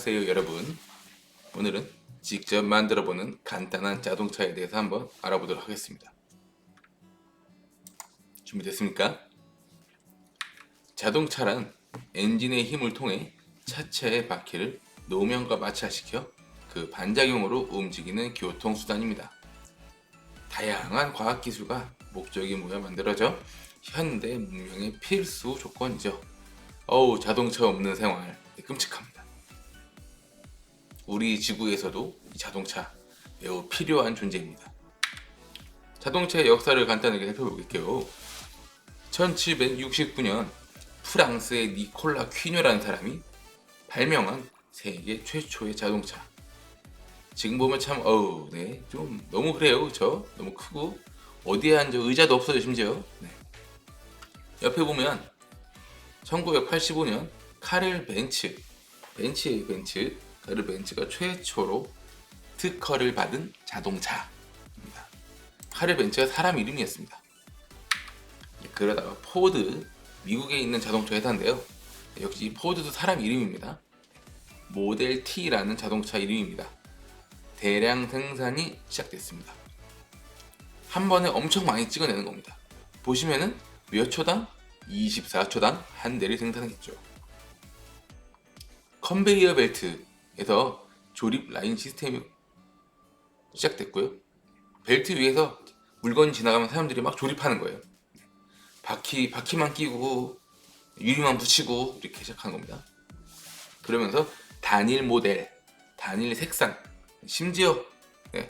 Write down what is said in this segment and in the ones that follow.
안녕하세요 여러분. 오늘은 직접 만들어보는 간단한 자동차에 대해서 한번 알아보도록 하겠습니다. 준비됐습니까? 자동차란 엔진의 힘을 통해 차체의 바퀴를 노면과 마찰시켜 그 반작용으로 움직이는 교통수단입니다. 다양한 과학기술과 목적이 모여 만들어져 현대 문명의 필수 조건이죠. 자동차 없는 생활 끔찍합니다. 우리 지구에서도 이 자동차 매우 필요한 존재입니다. 자동차의 역사를 간단하게 살펴볼게요. 1769년 프랑스의 니콜라 퀴뇨라는 사람이 발명한 세계 최초의 자동차. 지금 보면 참 좀 너무 그래요, 그쵸? 너무 크고 어디에 앉아 의자도 없어요, 심지어. 옆에 보면 1985년 카를 벤츠가 최초로 특허를 받은 자동차입니다. 카를 벤츠가 사람 이름이었습니다. 그러다가 포드, 미국에 있는 자동차 회사인데요. 역시 포드도 사람 이름입니다. 모델 T라는 자동차 이름입니다. 대량 생산이 시작됐습니다. 한 번에 엄청 많이 찍어내는 겁니다. 보시면은 몇 초당? 24초당 한 대를 생산했죠. 컨베이어 벨트에서 조립 라인 시스템이 시작됐고요. 벨트 위에서 물건이 지나가면 사람들이 막 조립하는 거예요. 바퀴만 끼고 유리만 붙이고 이렇게 시작하는 겁니다. 그러면서 단일 모델, 단일 색상, 심지어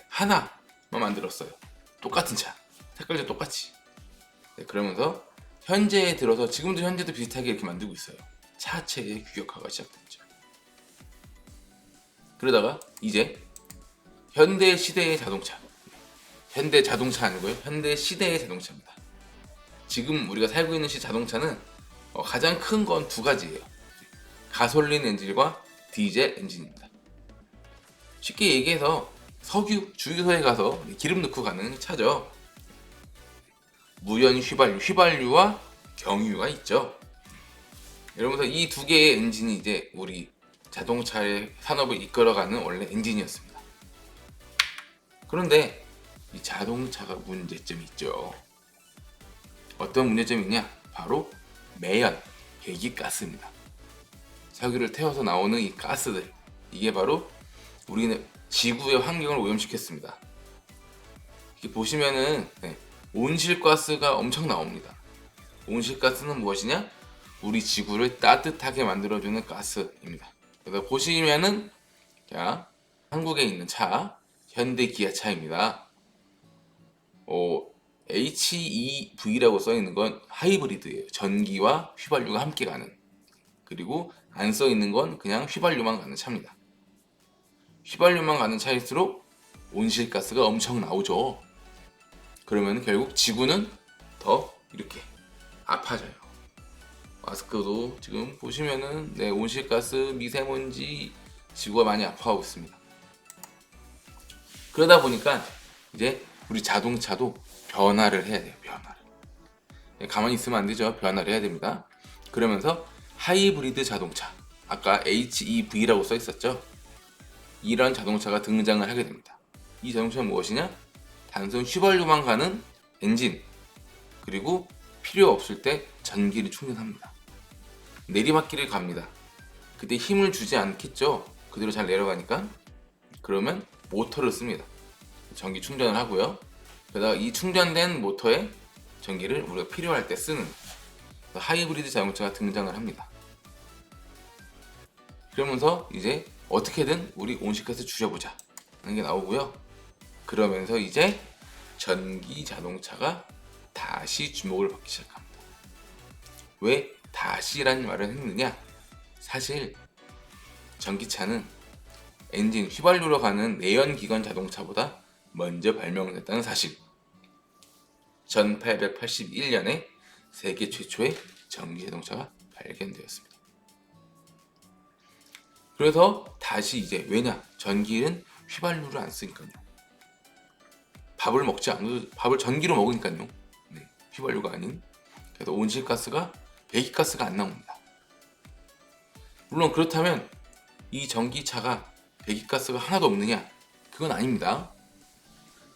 하나만 만들었어요. 똑같은 차, 색깔도 똑같이. 그러면서 현재에 들어서 현재도 비슷하게 이렇게 만들고 있어요. 차체의 규격화가 시작됐죠. 그러다가 이제 현대 시대의 자동차, 현대 자동차 아니고요, 현대 시대의 자동차입니다. 지금 우리가 살고 있는 자동차는 가장 큰 건 두 가지예요. 가솔린 엔진과 디젤 엔진입니다. 쉽게 얘기해서 석유 주유소에 가서 기름 넣고 가는 차죠. 무연 휘발유와 경유가 있죠. 이러면서 이 두 개의 엔진이 이제 우리 자동차의 산업을 이끌어가는 원래 엔진이었습니다. 그런데 이 자동차가 문제점이 있죠. 어떤 문제점이 있냐? 바로 매연, 배기가스입니다. 석유를 태워서 나오는 이 가스들, 이게 바로 우리는 지구의 환경을 오염시켰습니다. 이렇게 보시면은 온실가스가 엄청 나옵니다. 온실가스는 무엇이냐? 우리 지구를 따뜻하게 만들어주는 가스입니다. 그래서 보시면은 자, 한국에 있는 차, 현대 기아차입니다. HEV라고 써있는 건 하이브리드예요. 전기와 휘발유가 함께 가는. 그리고 안 써있는 건 그냥 휘발유만 가는 차입니다. 휘발유만 가는 차일수록 온실가스가 엄청 나오죠. 그러면 결국 지구는 더 이렇게 아파져요. 마스크도 지금 보시면은 온실가스, 미세먼지, 지구가 많이 아파하고 있습니다. 그러다 보니까 이제 우리 자동차도 변화를 해야 돼요. 가만히 있으면 안 되죠. 변화를 해야 됩니다. 그러면서 하이브리드 자동차, 아까 HEV라고 써 있었죠. 이런 자동차가 등장을 하게 됩니다. 이 자동차는 무엇이냐? 단순 휘발유만 가는 엔진, 그리고 필요 없을 때 전기를 충전합니다. 내리막길을 갑니다. 그때 힘을 주지 않겠죠. 그대로 잘 내려가니까. 그러면 모터를 씁니다. 전기 충전을 하고요. 그러다가 이 충전된 모터에 전기를 우리가 필요할 때 쓰는 하이브리드 자동차가 등장을 합니다. 그러면서 이제 어떻게든 우리 온실가스 줄여보자 하는 게 나오고요. 그러면서 이제 전기 자동차가 다시 주목을 받기 시작합니다. 왜 다시란 말을 했느냐? 사실 전기차는 엔진 휘발유로 가는 내연기관 자동차보다 먼저 발명됐다는 사실. 1881년에 세계 최초의 전기 자동차가 발견되었습니다. 그래서 다시 이제 왜냐? 전기는 휘발유를 안 쓰니까요. 밥을 전기로 먹으니까요. 휘발유가 아닌. 그래서 온실가스가 배기가스가 안 나옵니다. 물론 그렇다면 이 전기차가 배기가스가 하나도 없느냐? 그건 아닙니다.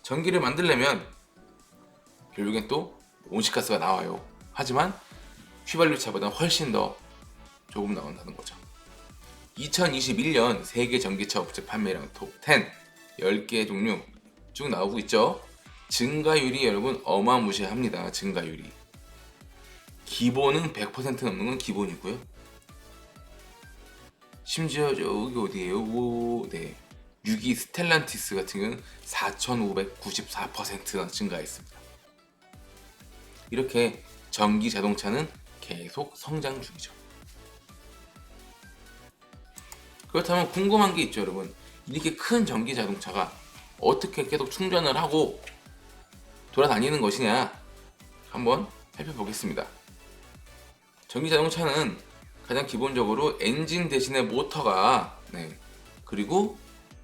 전기를 만들려면 결국엔 또 온실가스가 나와요. 하지만 휘발유차보다 훨씬 더 조금 나온다는 거죠. 2021년 세계 전기차 업체 판매량 톱10 10개 종류 쭉 나오고 있죠. 증가율이 여러분 어마무시합니다. 증가율이 기본은 100% 넘는 건 기본이고요. 심지어 저기 어디에요? 네, 6위 스텔란티스 같은 경우는 4,594%나 증가했습니다. 이렇게 전기 자동차는 계속 성장 중이죠. 그렇다면 궁금한 게 있죠, 여러분. 이렇게 큰 전기 자동차가 어떻게 계속 충전을 하고 돌아다니는 것이냐? 한번 살펴보겠습니다. 전기 자동차는 가장 기본적으로 엔진 대신에 모터가 그리고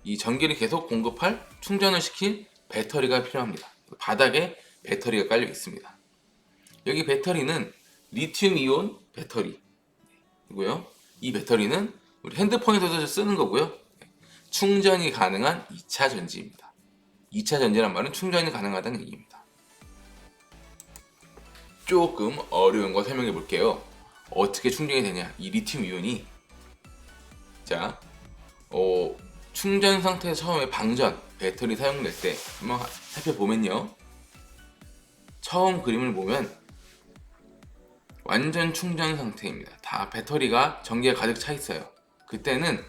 이 전기를 계속 공급할 충전을 시킬 배터리가 필요합니다. 바닥에 배터리가 깔려 있습니다. 여기 배터리는 리튬 이온 배터리이고요. 이 배터리는 우리 핸드폰에서도 쓰는 거고요. 충전이 가능한 2차 전지입니다. 2차 전지란 말은 충전이 가능하다는 얘기입니다. 조금 어려운 거 설명해 볼게요. 어떻게 충전이 되냐? 이 리튬 이온이 자, 충전 상태 처음에 방전 배터리 사용될 때 한번 살펴보면요. 처음 그림을 보면 완전 충전 상태입니다. 다 배터리가 전기가 가득 차 있어요. 그때는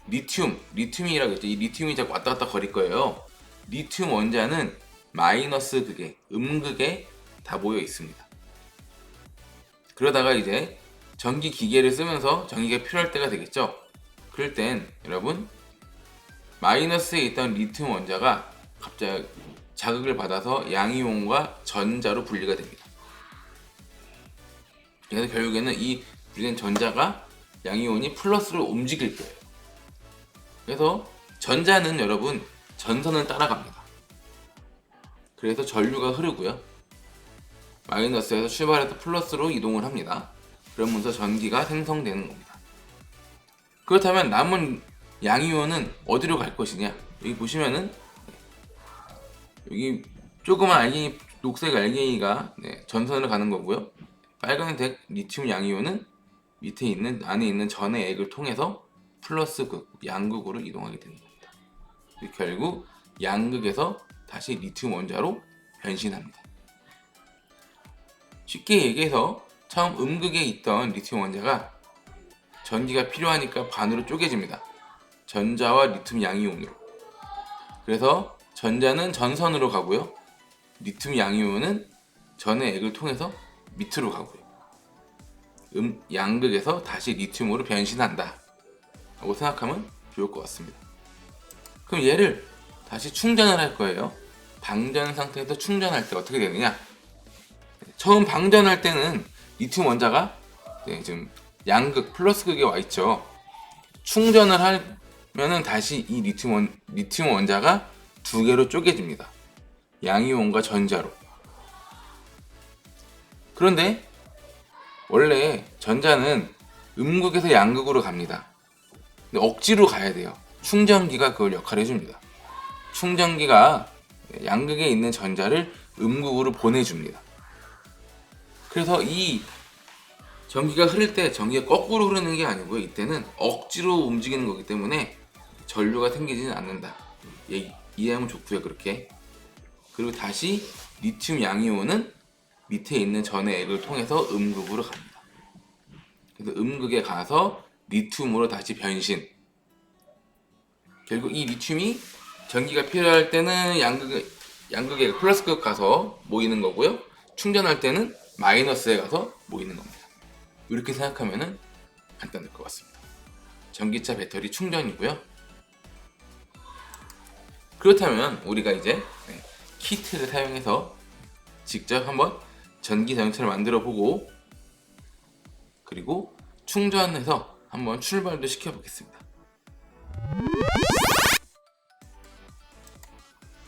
리튬이라고 했죠. 이 리튬이 자꾸 왔다 갔다 거릴 거예요. 리튬 원자는 마이너스 극에, 음극에 다 모여 있습니다. 그러다가 이제 전기 기계를 쓰면서 전기가 필요할 때가 되겠죠. 그럴 땐 여러분 마이너스에 있던 리튬 원자가 갑자기 자극을 받아서 양이온과 전자로 분리가 됩니다. 그래서 결국에는 이 분리된 전자가 양이온이 플러스로 움직일 거예요. 그래서 전자는 여러분 전선을 따라갑니다. 그래서 전류가 흐르고요. 마이너스에서 출발해서 플러스로 이동을 합니다. 그러면서 전기가 생성되는 겁니다. 그렇다면 남은 양이온은 어디로 갈 것이냐? 여기 보시면은 여기 조그만 알갱이, 녹색 알갱이가 전선을 가는 거고요. 빨간색 리튬 양이온은 밑에 있는 안에 있는 전의 액을 통해서 플러스 극, 양극으로 이동하게 되는 겁니다. 결국 양극에서 다시 리튬 원자로 변신합니다. 쉽게 얘기해서 처음 음극에 있던 리튬 원자가 전기가 필요하니까 반으로 쪼개집니다. 전자와 리튬 양이온으로. 그래서 전자는 전선으로 가고요. 리튬 양이온은 전의 액을 통해서 밑으로 가고요. 양극에서 다시 리튬으로 변신한다 라고 생각하면 좋을 것 같습니다. 그럼 얘를 다시 충전을 할 거예요. 방전 상태에서 충전할 때 어떻게 되느냐? 처음 방전할 때는 리튬 원자가 지금 양극 플러스 극에 와 있죠. 충전을 하면은 다시 이 리튬 원자가 두 개로 쪼개집니다. 양이온과 전자로. 그런데 원래 전자는 음극에서 양극으로 갑니다. 근데 억지로 가야 돼요. 충전기가 그걸 역할을 해줍니다. 충전기가 양극에 있는 전자를 음극으로 보내줍니다. 그래서 이 전기가 흐를 때 전기가 거꾸로 흐르는 게 아니고요. 이때는 억지로 움직이는 거기 때문에 전류가 생기지는 않는다. 이해하면 좋고요. 그렇게. 그리고 다시 리튬 양이온은 밑에 있는 전의 액을 통해서 음극으로 갑니다. 그래서 음극에 가서 리튬으로 다시 변신. 결국 이 리튬이 전기가 필요할 때는 양극에 플러스극 가서 모이는 거고요. 충전할 때는 마이너스에 가서 모이는 겁니다. 이렇게 생각하면 간단할 것 같습니다. 전기차 배터리 충전이고요. 그렇다면 우리가 이제 키트를 사용해서 직접 한번 전기 자동차를 만들어 보고 그리고 충전해서 한번 출발도 시켜 보겠습니다.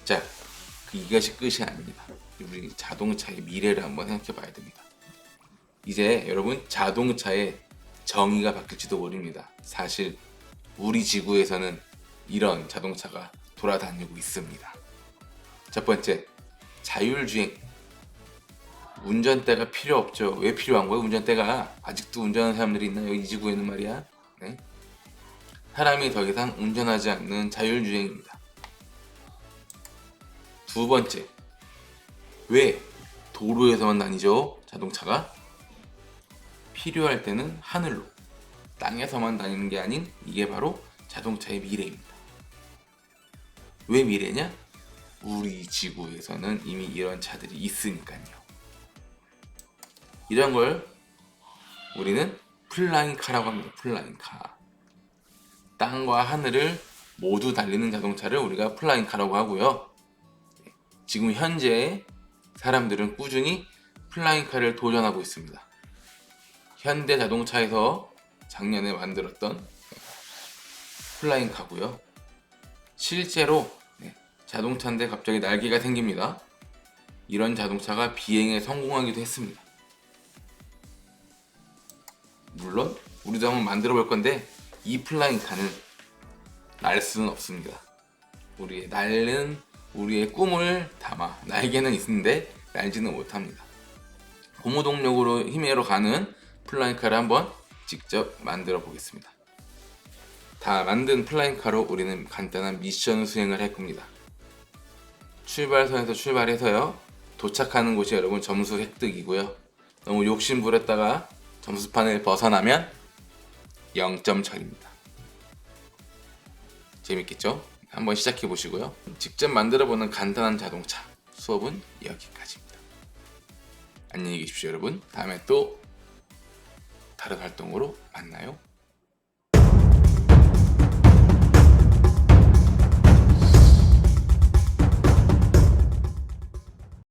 자, 이것이 끝이 아닙니다. 우리 자동차의 미래를 한번 생각해 봐야 됩니다. 이제 여러분 자동차의 정의가 바뀔지도 모릅니다. 사실 우리 지구에서는 이런 자동차가 돌아다니고 있습니다. 첫 번째, 자율주행. 운전대가 필요 없죠. 왜 필요한 거예요? 운전대가 아직도 운전하는 사람들이 있나요? 이 지구에는 말이야. 네. 사람이 더 이상 운전하지 않는 자율주행입니다. 두 번째, 왜 도로에서만 다니죠? 자동차가 필요할 때는 하늘로, 땅에서만 다니는 게 아닌 이게 바로 자동차의 미래입니다. 왜 미래냐? 우리 지구에서는 이미 이런 차들이 있으니까요. 이런 걸 우리는 플라잉카라고 합니다. 플라잉카. 땅과 하늘을 모두 달리는 자동차를 우리가 플라잉카라고 하고요. 지금 현재 사람들은 꾸준히 플라잉카를 도전하고 있습니다. 현대 자동차에서 작년에 만들었던 플라잉카고요. 실제로 자동차인데 갑자기 날개가 생깁니다. 이런 자동차가 비행에 성공하기도 했습니다. 물론 우리도 한번 만들어 볼 건데 이 플라잉카는 날 수는 없습니다. 우리의 꿈을 담아 날개는 있는데 날지는 못합니다. 고무동력으로 힘내러 가는 플라잉카를 한번 직접 만들어 보겠습니다. 다 만든 플라잉카로 우리는 간단한 미션 수행을 할 겁니다. 출발선에서 출발해서요, 도착하는 곳이 여러분 점수 획득이고요. 너무 욕심 부렸다가 점수판을 벗어나면 0점 처리입니다. 재밌겠죠? 한번 시작해 보시고요. 직접 만들어보는 간단한 자동차 수업은 여기까지입니다. 안녕히 계십시오 여러분. 다음에 또 다른 활동으로 만나요.